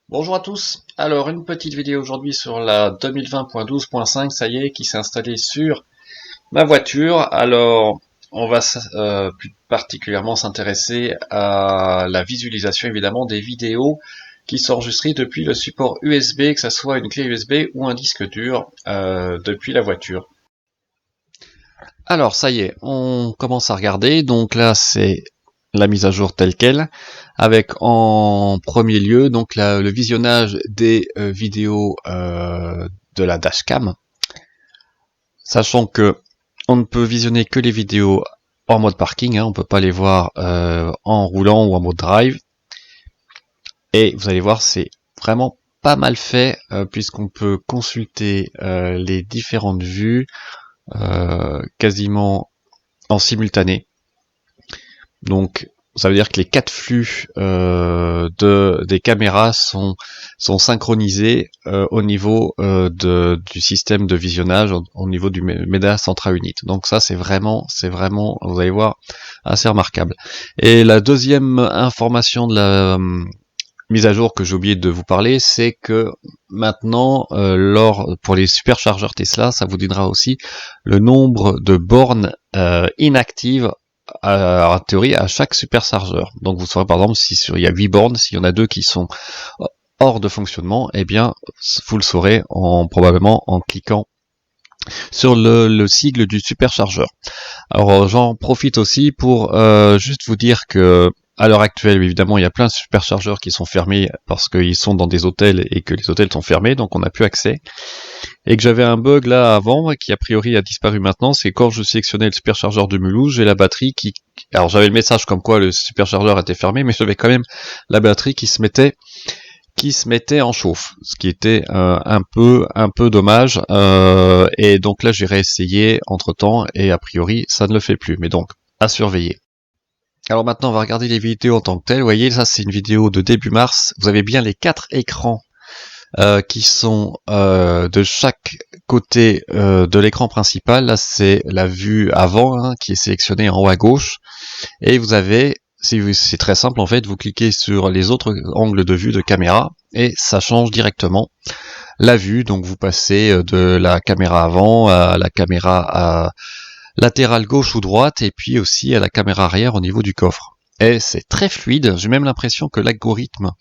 Bonjour à tous. Alors, une petite vidéo aujourd'hui sur la 2020.12.5, ça y est, qui s'est installée sur ma voiture. Alors, on va plus particulièrement s'intéresser à la visualisation évidemment des vidéos qui sont enregistrées depuis le support USB, que ce soit une clé USB ou un disque dur depuis la voiture. Alors, ça y est, on commence à regarder. Donc là, c'est la mise à jour telle quelle, avec en premier lieu donc le visionnage des vidéos de la dashcam, sachant que on ne peut visionner que les vidéos en mode parking, on peut pas les voir en roulant ou en mode drive, et vous allez voir c'est vraiment pas mal fait puisqu'on peut consulter les différentes vues quasiment en simultané. Donc ça veut dire que les quatre flux des caméras sont synchronisés au niveau du système de visionnage, au niveau du Media Central Unit. Donc ça c'est vraiment, vous allez voir, assez remarquable. Et la deuxième information de la mise à jour que j'ai oublié de vous parler, c'est que maintenant, pour les superchargeurs Tesla, ça vous donnera aussi le nombre de bornes inactives en théorie à chaque superchargeur. Donc vous saurez par exemple si il y a 8 bornes, s'il y en a 2 qui sont hors de fonctionnement, eh bien vous le saurez probablement en cliquant sur le sigle du superchargeur. Alors j'en profite aussi pour juste vous dire que à l'heure actuelle, évidemment, il y a plein de superchargeurs qui sont fermés parce qu'ils sont dans des hôtels et que les hôtels sont fermés, donc on n'a plus accès. Et que j'avais un bug là avant, qui a priori a disparu maintenant, c'est quand je sélectionnais le superchargeur de Mulhouse, j'ai la batterie qui... Alors j'avais le message comme quoi le superchargeur était fermé, mais j'avais quand même la batterie qui se mettait en chauffe, ce qui était un peu dommage. Et donc là j'ai réessayé entre temps et a priori ça ne le fait plus, mais donc à surveiller. Alors maintenant on va regarder les vidéos en tant que telles. Vous voyez, ça c'est une vidéo de début mars. Vous avez bien les 4 écrans qui sont de chaque côté de l'écran principal. Là c'est la vue avant qui est sélectionnée en haut à gauche. Et vous avez, c'est très simple en fait, vous cliquez sur les autres angles de vue de caméra et ça change directement la vue. Donc vous passez de la caméra avant à la caméra latérale gauche ou droite et puis aussi à la caméra arrière au niveau du coffre. Et c'est très fluide, j'ai même l'impression que l'algorithme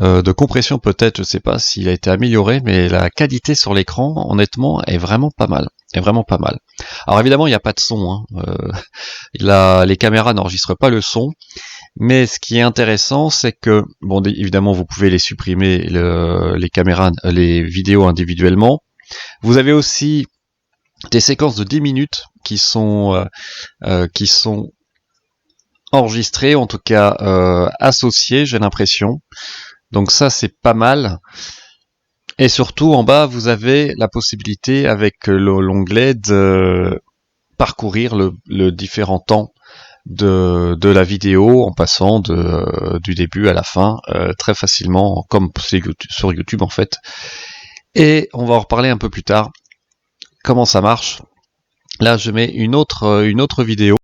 de compression peut-être, je sais pas s'il a été amélioré, mais la qualité sur l'écran, honnêtement, est vraiment pas mal. Alors évidemment, il n'y a pas de son. Les caméras n'enregistrent pas le son, mais ce qui est intéressant, c'est que, bon, évidemment, vous pouvez les supprimer, les vidéos individuellement. Vous avez aussi des séquences de 10 minutes qui sont enregistrées, en tout cas associées, j'ai l'impression. Donc ça, c'est pas mal. Et surtout, en bas, vous avez la possibilité, avec l'onglet, de parcourir le différent temps de la vidéo en passant du début à la fin très facilement, comme sur YouTube en fait. Et on va en reparler un peu plus tard, comment ça marche. Là, je mets une autre vidéo.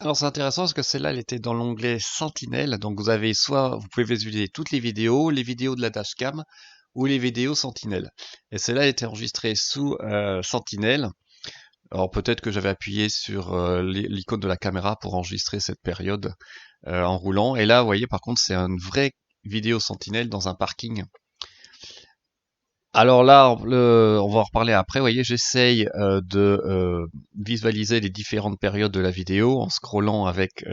Alors c'est intéressant parce que celle-là, elle était dans l'onglet Sentinelle. Donc vous avez vous pouvez visualiser toutes les vidéos de la dashcam ou les vidéos Sentinelle. Et celle-là, elle était enregistrée sous Sentinelle. Alors peut-être que j'avais appuyé sur l'icône de la caméra pour enregistrer cette période en roulant. Et là, vous voyez, par contre, c'est une vraie vidéo Sentinelle dans un parking. Alors là, on va en reparler après. Vous voyez, j'essaye de visualiser les différentes périodes de la vidéo en scrollant avec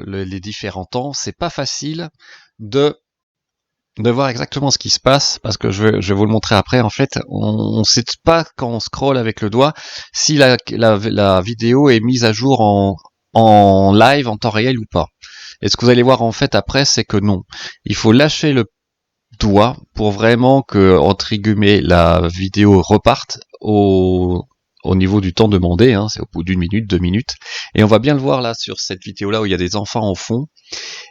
les différents temps. C'est pas facile de voir exactement ce qui se passe, parce que je vais vous le montrer après. En fait, on sait pas quand on scrolle avec le doigt si la vidéo est mise à jour en live, en temps réel ou pas. Et ce que vous allez voir en fait après, c'est que non. Il faut lâcher le doigt pour vraiment que, entre guillemets, la vidéo reparte au niveau du temps demandé, c'est au bout d'une minute, 2 minutes. Et on va bien le voir là sur cette vidéo là où il y a des enfants au fond.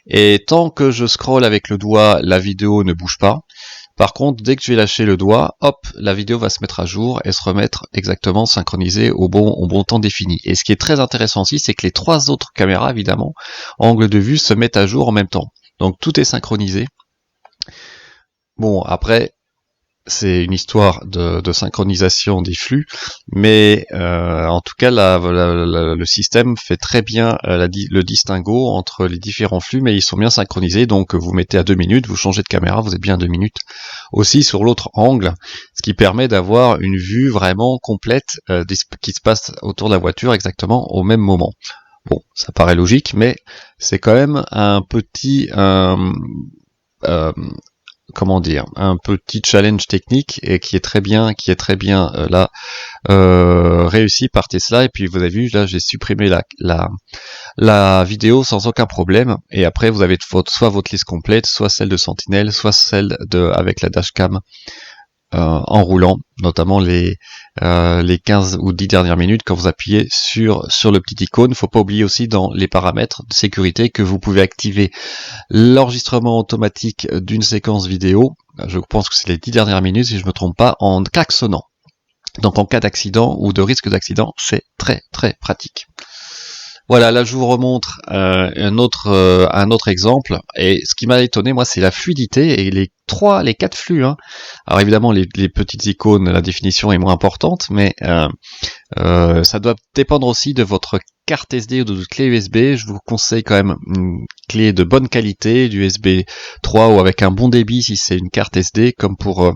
Et tant que je scrolle avec le doigt, la vidéo ne bouge pas. Par contre, dès que je vais lâcher le doigt, hop, la vidéo va se mettre à jour et se remettre exactement synchronisée au bon temps défini. Et ce qui est très intéressant aussi, c'est que les 3 autres caméras, évidemment, angle de vue, se mettent à jour en même temps. Donc tout est synchronisé. Bon, après, c'est une histoire de synchronisation des flux, mais en tout cas, le système fait très bien le distinguo entre les différents flux, mais ils sont bien synchronisés, donc vous mettez à 2 minutes, vous changez de caméra, vous êtes bien à 2 minutes. Aussi sur l'autre angle, ce qui permet d'avoir une vue vraiment complète qui se passe autour de la voiture exactement au même moment. Bon, ça paraît logique, mais c'est quand même un petit... comment dire, un petit challenge technique et qui est très bien réussi par Tesla. Et puis vous avez vu, là j'ai supprimé la vidéo sans aucun problème. Et après vous avez soit votre liste complète, soit celle de Sentinel, soit celle avec la dashcam en roulant, notamment les 15 ou 10 dernières minutes quand vous appuyez sur le petit icône. Faut pas oublier aussi dans les paramètres de sécurité que vous pouvez activer l'enregistrement automatique d'une séquence vidéo. Je pense que c'est les 10 dernières minutes si je me trompe pas, en klaxonnant. Donc en cas d'accident ou de risque d'accident, c'est très très pratique. Voilà, là je vous remontre un autre exemple, et ce qui m'a étonné moi c'est la fluidité et les 4 flux. Alors évidemment les petites icônes, la définition est moins importante, mais ça doit dépendre aussi de votre carte SD ou de votre clé USB. Je vous conseille quand même une clé de bonne qualité, du USB 3 ou avec un bon débit si c'est une carte SD, comme pour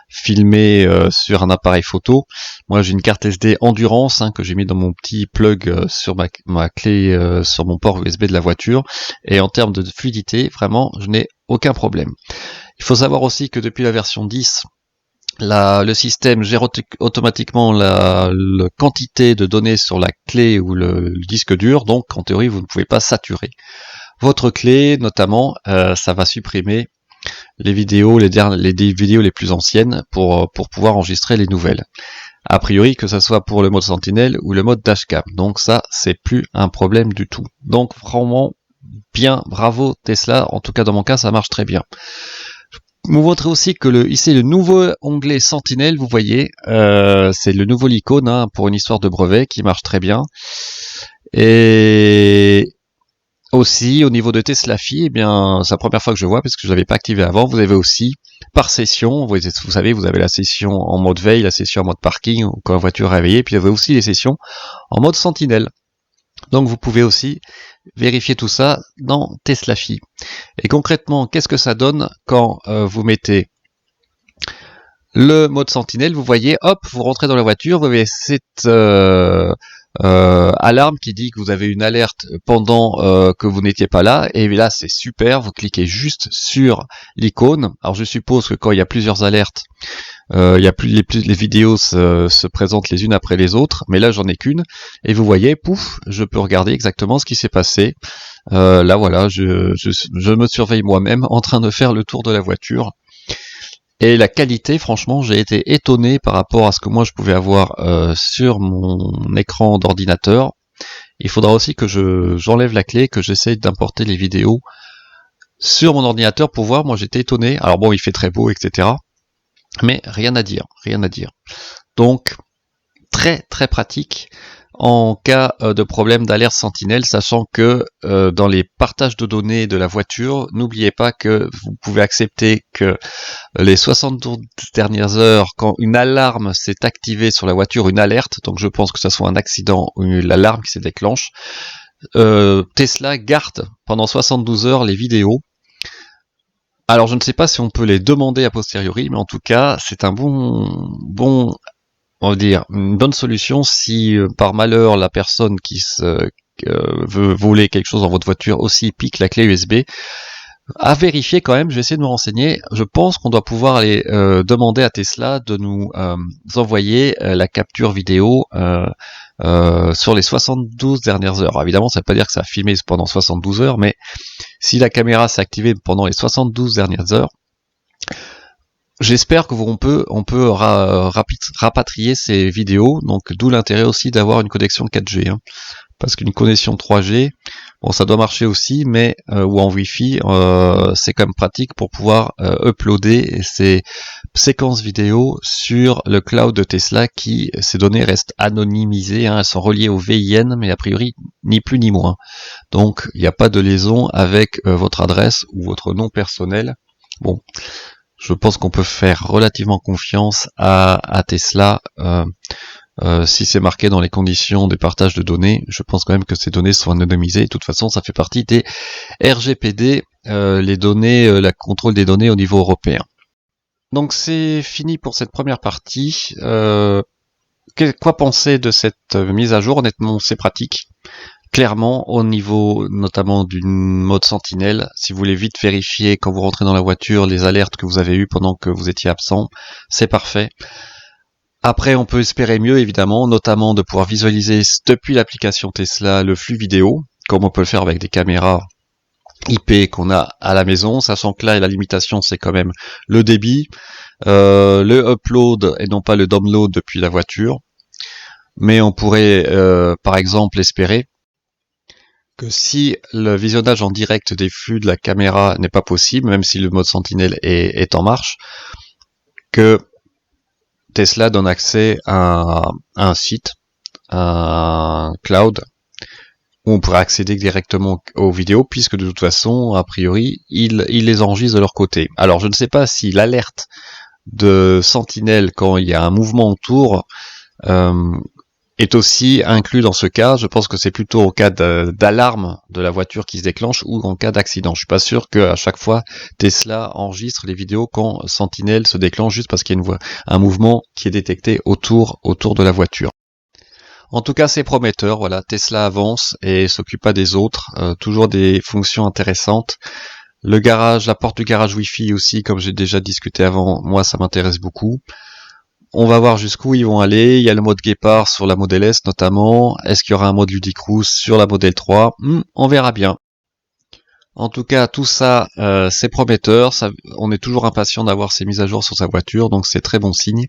filmer sur un appareil photo. Moi j'ai une carte SD Endurance que j'ai mis dans mon petit plug sur ma clé sur mon port USB de la voiture, et en termes de fluidité vraiment je n'ai aucun problème. Il faut savoir aussi que depuis la version 10, le système gère automatiquement la quantité de données sur la clé ou le disque dur, donc en théorie vous ne pouvez pas saturer votre clé, notamment ça va supprimer les vidéos, les vidéos les plus anciennes pour pouvoir enregistrer les nouvelles. A priori que ça soit pour le mode Sentinel ou le mode dashcam, donc ça c'est plus un problème du tout. Donc vraiment bien, bravo Tesla, en tout cas dans mon cas ça marche très bien. Vous montrez aussi que ici le nouveau onglet Sentinel, vous voyez, c'est le nouveau icône pour une histoire de brevet qui marche très bien. Et aussi au niveau de TeslaFi, eh bien c'est la première fois que je vois parce que je l'avais pas activé avant. Vous avez aussi par session, vous savez, vous avez la session en mode veille, la session en mode parking quand la voiture est réveillée, puis vous avez aussi les sessions en mode Sentinel. Donc vous pouvez aussi vérifier tout ça dans TeslaFi. Et concrètement, qu'est-ce que ça donne quand vous mettez le mode Sentinelle? Vous voyez, hop, vous rentrez dans la voiture, vous avez cette alarme qui dit que vous avez une alerte pendant que vous n'étiez pas là, et là c'est super, vous cliquez juste sur l'icône. Alors je suppose que quand il y a plusieurs alertes, il y a plus les vidéos se présentent les unes après les autres, mais là j'en ai qu'une, et vous voyez, pouf, je peux regarder exactement ce qui s'est passé. Là voilà, je me surveille moi-même en train de faire le tour de la voiture. Et la qualité, franchement, j'ai été étonné par rapport à ce que moi je pouvais avoir sur mon écran d'ordinateur. Il faudra aussi que j'enlève la clé, que j'essaye d'importer les vidéos sur mon ordinateur pour voir. Moi j'étais étonné. Alors bon, il fait très beau, etc. Mais rien à dire, rien à dire. Donc, très très pratique en cas de problème d'alerte Sentinelle, sachant que dans les partages de données de la voiture, n'oubliez pas que vous pouvez accepter que les 72 dernières heures, quand une alarme s'est activée sur la voiture, une alerte, donc je pense que ce soit un accident ou l'alarme qui se déclenche, Tesla garde pendant 72 heures les vidéos. Alors je ne sais pas si on peut les demander a posteriori, mais en tout cas c'est un bon on va dire une bonne solution si par malheur la personne qui veut voler quelque chose dans votre voiture aussi pique la clé USB. À vérifier quand même, je vais essayer de me renseigner. Je pense qu'on doit pouvoir aller demander à Tesla de nous envoyer la capture vidéo sur les 72 dernières heures. Alors, évidemment, ça ne veut pas dire que ça a filmé pendant 72 heures, mais si la caméra s'est activée pendant les 72 dernières heures, j'espère qu'on peut rapatrier ces vidéos, donc d'où l'intérêt aussi d'avoir une connexion 4G. Parce qu'une connexion 3G, bon ça doit marcher aussi, mais ou en Wi-Fi, c'est quand même pratique pour pouvoir uploader ces séquences vidéo sur le cloud de Tesla qui, ces données restent anonymisées, elles sont reliées au VIN, mais a priori ni plus ni moins. Donc il n'y a pas de liaison avec votre adresse ou votre nom personnel Bon, je pense qu'on peut faire relativement confiance à Tesla. Si c'est marqué dans les conditions des partages de données, je pense quand même que ces données sont anonymisées. De toute façon, ça fait partie des RGPD, les données, la contrôle des données au niveau européen. Donc c'est fini pour cette première partie. Quoi penser de cette mise à jour? Honnêtement, c'est pratique. Clairement, au niveau notamment du mode sentinelle, si vous voulez vite vérifier quand vous rentrez dans la voiture les alertes que vous avez eues pendant que vous étiez absent, c'est parfait. Après, on peut espérer mieux, évidemment, notamment de pouvoir visualiser depuis l'application Tesla le flux vidéo, comme on peut le faire avec des caméras IP qu'on a à la maison, sachant que là, la limitation, c'est quand même le débit, le upload et non pas le download depuis la voiture. Mais on pourrait, par exemple, espérer que si le visionnage en direct des flux de la caméra n'est pas possible, même si le mode sentinelle est en marche, que Tesla donne accès à un site, à un cloud, où on pourrait accéder directement aux vidéos, puisque de toute façon, a priori, ils les enregistrent de leur côté. Alors je ne sais pas si l'alerte de sentinelle quand il y a un mouvement autour est aussi inclus dans ce cas. Je pense que c'est plutôt au cas d'alarme de la voiture qui se déclenche ou en cas d'accident. Je suis pas sûr qu'à chaque fois Tesla enregistre les vidéos quand Sentinelle se déclenche juste parce qu'il y a un mouvement qui est détecté autour de la voiture. En tout cas, c'est prometteur. Voilà, Tesla avance et s'occupe pas des autres. Toujours des fonctions intéressantes. Le garage, la porte du garage Wi-Fi aussi, comme j'ai déjà discuté avant, moi ça m'intéresse beaucoup. On va voir jusqu'où ils vont aller. Il y a le mode Guépard sur la Model S notamment. Est-ce qu'il y aura un mode Ludicrous sur la Model 3? On verra bien. En tout cas, tout ça, c'est prometteur. On est toujours impatient d'avoir ces mises à jour sur sa voiture, donc c'est très bon signe.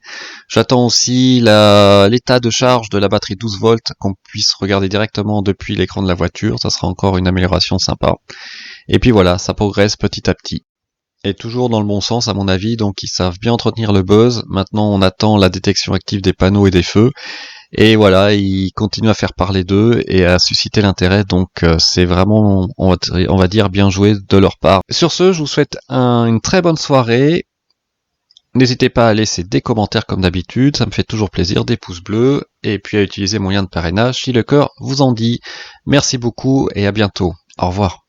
J'attends aussi l'état de charge de la batterie 12 volts, qu'on puisse regarder directement depuis l'écran de la voiture. Ça sera encore une amélioration sympa. Et puis voilà, ça progresse petit à petit. Et toujours dans le bon sens à mon avis, donc ils savent bien entretenir le buzz. Maintenant on attend la détection active des panneaux et des feux. Et voilà, ils continuent à faire parler d'eux et à susciter l'intérêt, donc c'est vraiment, on va dire, bien joué de leur part. Sur ce, je vous souhaite une très bonne soirée. N'hésitez pas à laisser des commentaires comme d'habitude, ça me fait toujours plaisir, des pouces bleus, et puis à utiliser mon lien de parrainage si le cœur vous en dit. Merci beaucoup et à bientôt. Au revoir.